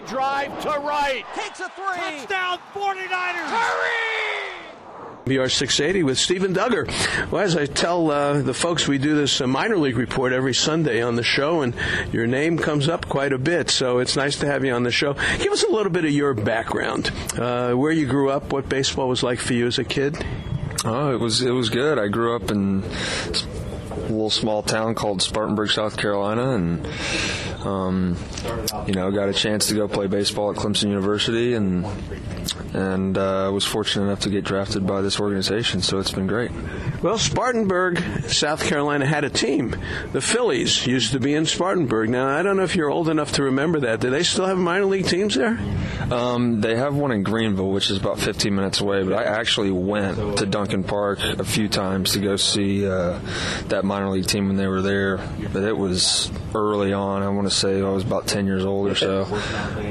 Line drive to right. Takes a three. Touchdown 49ers. Hurry! KNBR 680 with Steven Duggar. Well, as I tell the folks, we do this minor league report every Sunday on the show, and your name comes up quite a bit, so it's nice to have you on the show. Give us a little bit of your background, where you grew up, what baseball was like for you as a kid. Oh, it was good. I grew up in a little small town called Spartanburg, South Carolina, and got a chance to go play baseball at Clemson University, and was fortunate enough to get drafted by this organization, so it's been great. Well, Spartanburg, South Carolina had a team. The Phillies used to be in Spartanburg. Now, I don't know if you're old enough to remember that. Do they still have minor league teams there? They have one in Greenville, which is about 15 minutes away, but I actually went to Duncan Park a few times to go see that minor league team when they were there. But it was early on. I want to say I was about 10 years old or so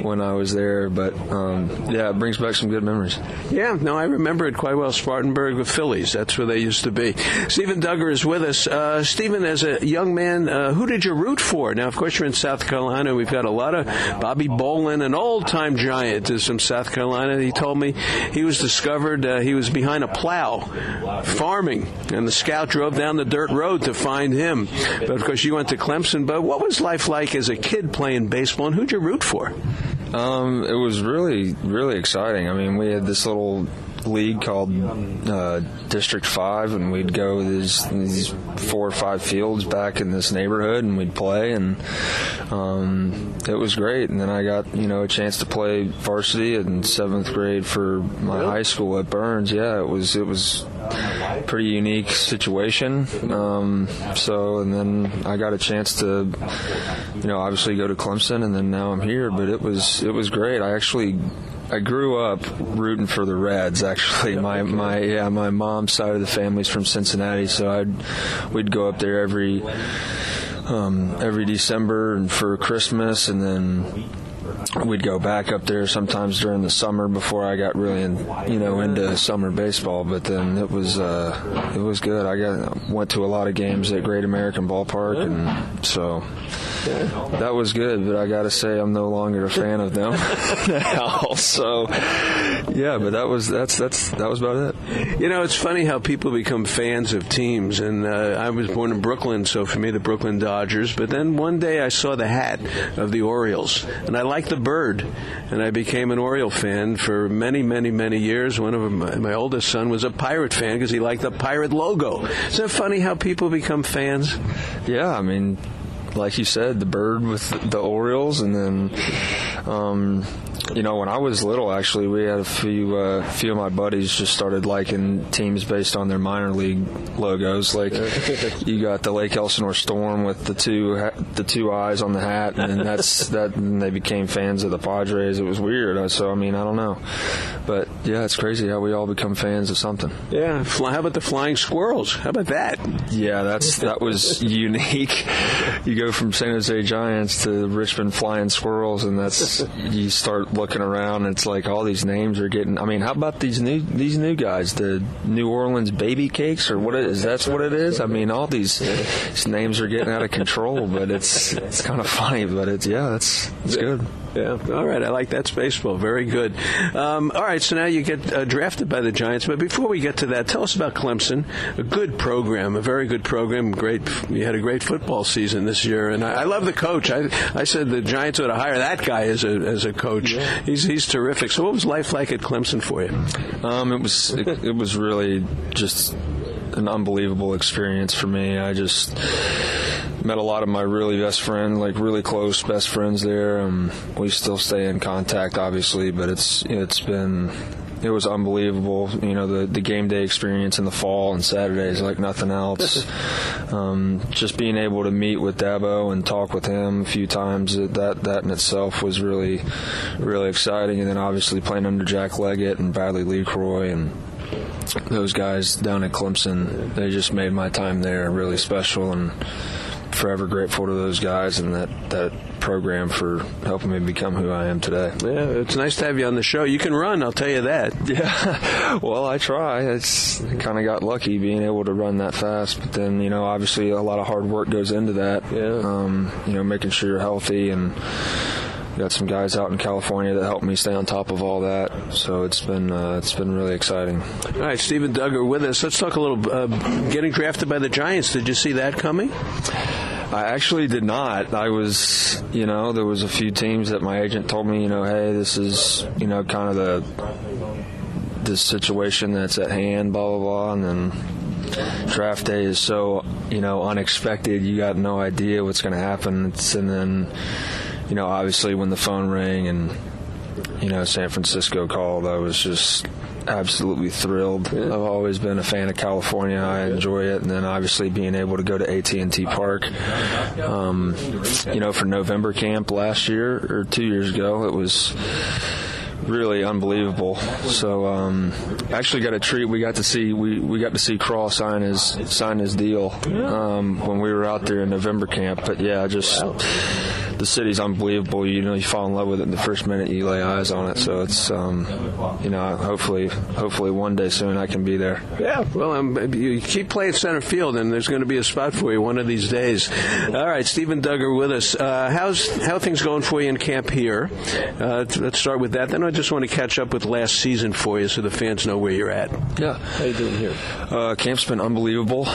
when I was there. But, it brings back some good memories. Yeah, no, I remember it quite well. Spartanburg, the Phillies, that's where they used to be. Steven Duggar is with us. Steven, as a young man, who did you root for? Now, of course, you're in South Carolina. We've got a lot of Bobby Bolin, an old-time giant, is from South Carolina. He told me he was discovered, he was behind a plow, farming, and the scout drove down the dirt road to find him. But, of course, you went to Clemson. But what was life like as a kid playing baseball, and who'd you root for? It was really, really exciting. I mean, we had this little league called District 5, and we'd go to these 4 or 5 fields back in this neighborhood, and we'd play, and it was great. And then I got a chance to play varsity in 7th grade for my high school at Burns. Yeah, it was a pretty unique situation. And then I got a chance to obviously go to Clemson, and then now I'm here. But it was great. I grew up rooting for the Reds. Actually, my mom's side of the family's from Cincinnati, so we'd go up there every December and for Christmas, and then we'd go back up there sometimes during the summer before I got really into summer baseball. But then it was good. I went to a lot of games at Great American Ballpark, and so that was good. But I got to say, I'm no longer a fan of them now. So yeah, but that was about it. It's funny how people become fans of teams. And I was born in Brooklyn, so for me, the Brooklyn Dodgers. But then one day I saw the hat of the Orioles, and I liked the bird, and I became an Oriole fan for many, many, many years. One of my oldest son was a Pirate fan because he liked the Pirate logo. Isn't it funny how people become fans? Yeah, I mean, like you said, the bird with the Orioles, and then when I was little, actually, we had a few of my buddies just started liking teams based on their minor league logos. Like you got the Lake Elsinore Storm with the two eyes on the hat, and and they became fans of the Padres. It was weird. So I don't know, but yeah, it's crazy how we all become fans of something. Yeah, how about the Flying Squirrels? How about that? Yeah, that was unique. You go from San Jose Giants to Richmond Flying Squirrels, and you start looking around, and it's like all these names are getting. I mean, how about these new guys, the New Orleans Baby Cakes, or what it is? That's what it is. I mean, all these names are getting out of control, but it's kind of funny. But it's good. Yeah. All right. I like that's baseball. Very good. All right. So now you get drafted by the Giants. But before we get to that, tell us about Clemson. A good program, a very good program. Great. You had a great football season this year, and I love the coach. I said the Giants ought to hire that guy as a coach. Yeah. He's terrific. So what was life like at Clemson for you? It was really just an unbelievable experience for me. I just met a lot of my really best friends, like really close best friends there. We still stay in contact, obviously, but it was unbelievable. The game day experience in the fall and Saturdays like nothing else. Just being able to meet with Dabo and talk with him a few times, that in itself was really, really exciting. And then obviously playing under Jack Leggett and Bradley LeCroy and those guys down at Clemson, they just made my time there really special, and forever grateful to those guys and that program for helping me become who I am today. Yeah, it's nice to have you on the show. You can run, I'll tell you that. Yeah, well, I try. I kind of got lucky being able to run that fast, but then, obviously a lot of hard work goes into that. Yeah. Making sure you're healthy and got some guys out in California that helped me stay on top of all that. So it's been really exciting. All right, Steven Duggar with us. Let's talk a little getting drafted by the Giants. Did you see that coming? I actually did not. I was, there was a few teams that my agent told me, hey, this is, kind of this situation that's at hand, blah, blah, blah. And then draft day is so, unexpected. You got no idea what's going to happen. And then, obviously when the phone rang and, San Francisco called, I was just absolutely thrilled. Yeah. I've always been a fan of California. I enjoy it. And then obviously being able to go to AT&T Park, for November camp last year or 2 years ago, it was really unbelievable. So actually got a treat. We got to see Crawl sign his deal when we were out there in November camp. But yeah, the city's unbelievable. You fall in love with it in the first minute you lay eyes on it. So it's hopefully one day soon I can be there. Yeah, well, you keep playing center field, and there's going to be a spot for you one of these days. All right, Steven Duggar with us. How are things going for you in camp here? Let's start with that. Then I just want to catch up with last season for you so the fans know where you're at. Yeah. How you doing here? Camp's been unbelievable.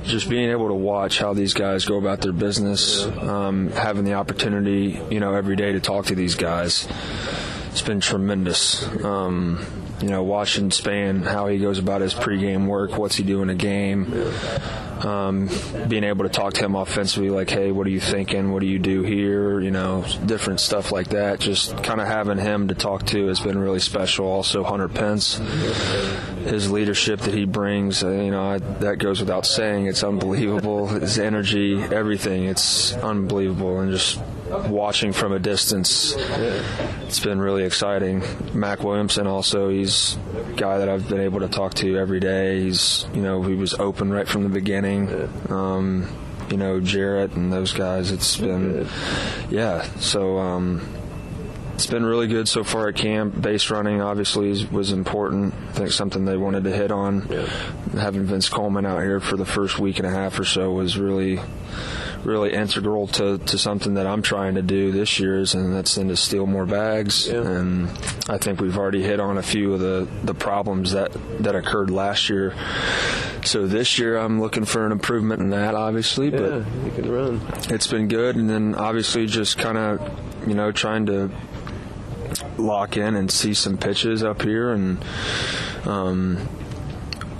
Just being able to watch how these guys go about their business, having the opportunity, every day to talk to these guys, it's been tremendous. Watching Span, how he goes about his pregame work, what's he doing in a game, being able to talk to him offensively, like, hey, what are you thinking? What do you do here? Different stuff like that. Just kind of having him to talk to has been really special. Also, Hunter Pence, his leadership that he brings, that goes without saying. It's unbelievable. His energy, everything, it's unbelievable. And just watching from a distance, it's been really exciting. Mac Williamson also, he's a guy that I've been able to talk to every day. He's, he was open right from the beginning. Jarrett and those guys, it's been, so it's been really good so far at camp. Base running obviously was important. I think something they wanted to hit on. Having Vince Coleman out here for the first week and a half or so was really integral to something that I'm trying to do this year, and that's to steal more bags. Yeah. And I think we've already hit on a few of the problems that occurred last year. So this year I'm looking for an improvement in that, obviously. But you can run. It's been good, and then obviously just kind of, trying to lock in and see some pitches up here, and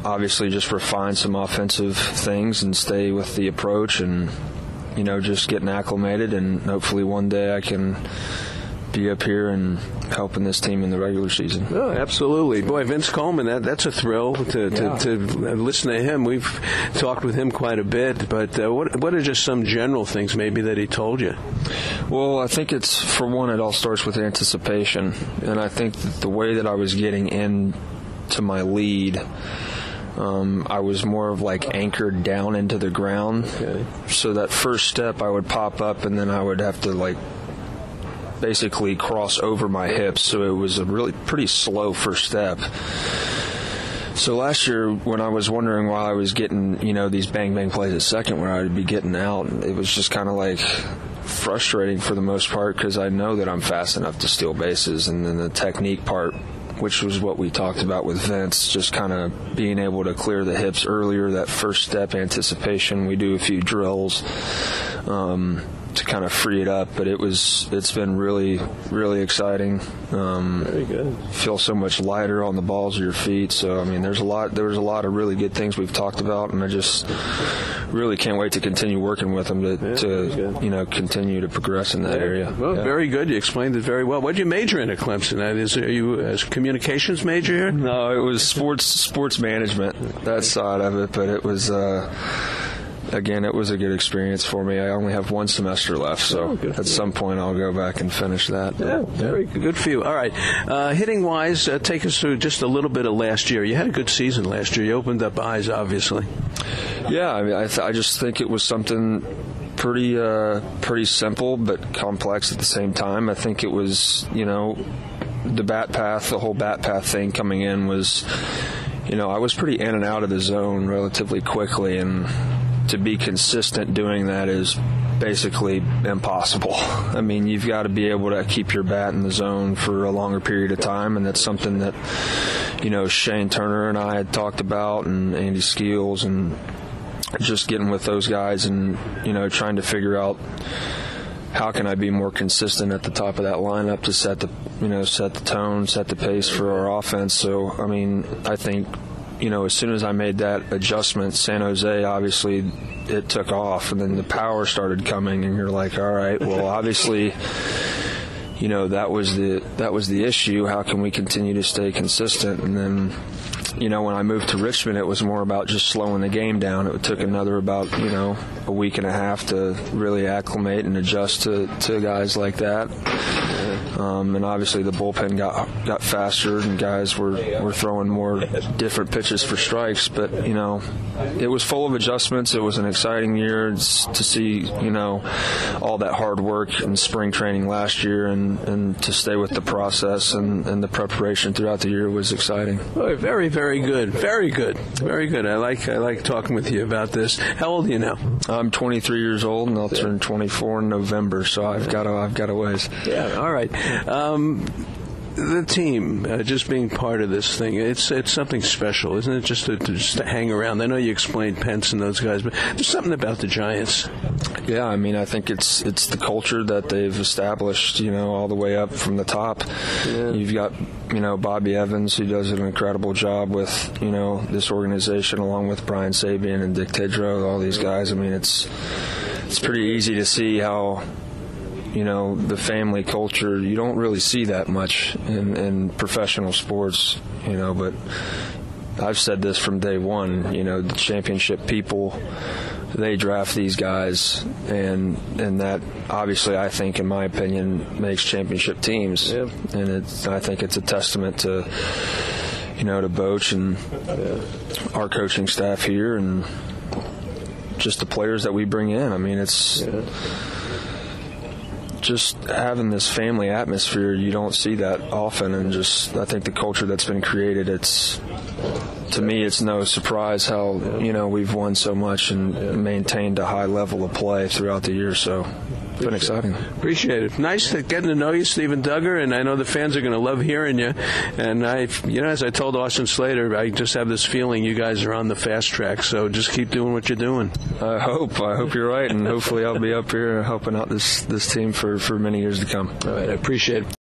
obviously just refine some offensive things and stay with the approach, and just getting acclimated, and hopefully one day I can be up here and helping this team in the regular season. Oh, absolutely. Boy, Vince Coleman, that's a thrill to listen to him. We've talked with him quite a bit, but what are just some general things maybe that he told you? Well, I think it's, for one, it all starts with anticipation, and I think that the way that I was getting into my lead, I was more of like anchored down into the ground. Okay. So that first step I would pop up, and then I would have to basically cross over my hips. So it was a really pretty slow first step. So last year when I was wondering why I was getting, these bang plays at second where I would be getting out, it was just kind of frustrating for the most part, because I know that I'm fast enough to steal bases. And then the technique part, which was what we talked about with Vince, just kind of being able to clear the hips earlier, that first step, anticipation. We do a few drills to kind of free it up, but it's been really, really exciting. Very good. Feel so much lighter on the balls of your feet. So, there was a lot of really good things we've talked about, and I just really can't wait to continue working with them to continue to progress in that area. Well, very good. You explained it very well. What did you major in at Clemson? Are you a communications major here? No, it was sports management, that side of it, but it was again, it was a good experience for me. I only have one semester left, so at some point I'll go back and finish that. Yeah, very good for you. All right. Hitting-wise, take us through just a little bit of last year. You had a good season last year. You opened up eyes, obviously. Yeah, I just think it was something pretty simple but complex at the same time. I think it was, the whole bat path thing coming in was, I was pretty in and out of the zone relatively quickly, and to be consistent doing that is basically impossible. I mean, you've got to be able to keep your bat in the zone for a longer period of time, and that's something that, Shane Turner and I had talked about, and Andy Skeels, and just getting with those guys and, trying to figure out how can I be more consistent at the top of that lineup to set the tone, set the pace for our offense. So, I mean, I think, as soon as I made that adjustment, San Jose, obviously, it took off, and then the power started coming, and you're like, all right, well, obviously, that was the issue. How can we continue to stay consistent? And then, when I moved to Richmond, it was more about just slowing the game down. It took another about, a week and a half to really acclimate and adjust to guys like that. And obviously the bullpen got faster, and guys were throwing more different pitches for strikes. But, it was full of adjustments. It was an exciting year to see, all that hard work in spring training last year, and to stay with the process and the preparation throughout the year was exciting. Oh, very, very good. Very good. Very good. I like talking with you about this. How old are you now? I'm 23 years old, and I'll turn 24 in November, so I've got a ways. Yeah, all right. The team, just being part of this thing, it's something special, isn't it? Just to hang around. I know you explained Pence and those guys, but there's something about the Giants. Yeah, I mean, I think it's the culture that they've established, all the way up from the top. Yeah. You've got, Bobby Evans, who does an incredible job with, this organization, along with Brian Sabian and Dick Tidrow, all these guys. I mean, it's pretty easy to see how, the family culture, you don't really see that much in professional sports, but I've said this from day one, the championship people, they draft these guys, and that obviously, I think, in my opinion, makes championship teams. Yeah. And I think it's a testament to, to Boch and our coaching staff here, and just the players that we bring in. I mean, it's... Yeah. Just having this family atmosphere, you don't see that often, and I think the culture that's been created, to me, it's no surprise how, we've won so much and maintained a high level of play throughout the year, so it's been exciting. Appreciate it. Nice getting to know you, Steven Duggar, and I know the fans are going to love hearing you, and as I told Austin Slater, I just have this feeling you guys are on the fast track, so just keep doing what you're doing. I hope you're right, and hopefully I'll be up here helping out this team for many years to come. All right, I appreciate it.